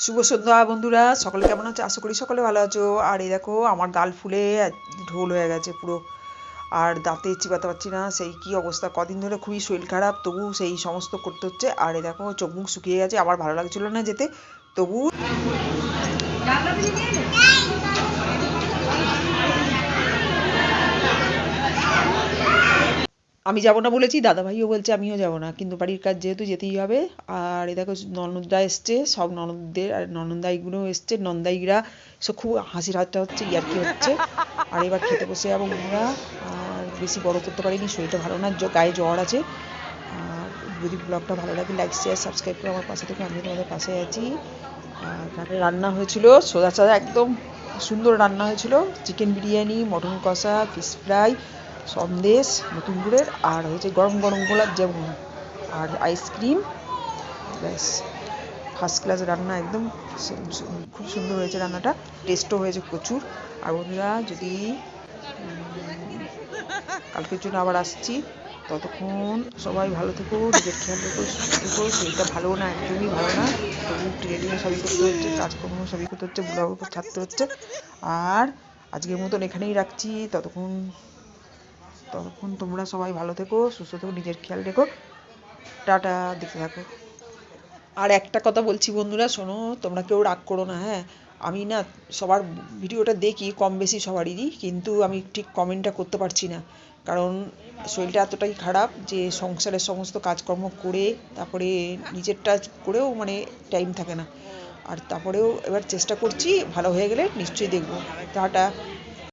শুভ সন্ধ্যা বন্ধুরা, সকলে কেমন আছো? আশা করি সকলে ভালো আছো। আর এই দেখো আমার গাল ফুলে ঢোল হয়ে গেছে পুরো, আর দাঁতে চিবাতে পারছি না, সেই কি অবস্থা। কদিন ধরে খুবই শরীর খারাপ, তবু সেই সমস্ত করতে হচ্ছে। আর এই দেখো চোখ মুখ শুকিয়ে গেছে, আমার ভালো লাগছিল না যেতে, তবু আমি যাব না বলেছি, দাদাভাইও বলছে আমিও যাব না, কিন্তু বাড়ির কাজ যেহেতু যেতেই হবে। আর এই দেখো ননদরা এসছে, সব ননদদের আর ননদাইগুলো এসছে, নন্দাইরা সব খুব হাসির হাতটা হচ্ছে, ইয়ার্কি হচ্ছে। আর এবার খেতে বসে যাবো বন্ধুরা। আর বেশি বড় করতে পারিনি, শরীরটা ভালো না, গায়ে জ্বর আছে। আর যদি ব্লগটা ভালো লাগে লাইক শেয়ার সাবস্ক্রাইব করে আমার পাশে থেকে, আমি তোমাদের পাশে আছি। আর রান্না হয়েছিল সোজা সাদা একদম সুন্দর রান্না হয়েছিল, চিকেন বিরিয়ানি, মটন কষা, ফিশ ফ্রাই, সন্দেশ নতুন গুড়ের, আর হয়েছে গরম গরম গোলাপ জামুন আর আইসক্রিম। ব্যাস, ফার্স্ট ক্লাস রান্না একদম, খুব সুন্দর হয়েছে রান্নাটা, টেস্টও হয়েছে প্রচুর। আর বন্ধুরা, যদি কালকের জন্য আবার আসছি, ততক্ষণ সবাই ভালো থেকো, নিজের খেয়াল রেখো, সুস্থ থেকো। শরীরটা ভালো না, একদমই ভালো না, তবু ট্রেনিংয়ে সবই করতে হচ্ছে, কাজকর্ম সবই করতে হচ্ছে, ব্লগ উপর ছাড়তে হচ্ছে। আর আজকের মতন এখানেই রাখছি, ততক্ষণ তোমরা সবাই ভালো থেকো, সুস্থ থেকো, নিজের খেয়াল রেখো। টাটা, দেখতে থাকো। আর একটা কথা বলছি বন্ধুরা, শোনো, তোমরা কেউ রাগ করো না, হ্যাঁ। আমি না সবার ভিডিওটা দেখি, কম বেশি সবারই, কিন্তু আমি ঠিক কমেন্টটা করতে পারছি না, কারণ শরীরটা এতটাই খারাপ যে সংসারের সমস্ত কাজকর্ম করে তারপরে নিজেরটা করেও মানে টাইম থাকে না। আর তারপরেও এবার চেষ্টা করছি, ভালো হয়ে গেলে নিশ্চয়ই দেখবো। টাটা।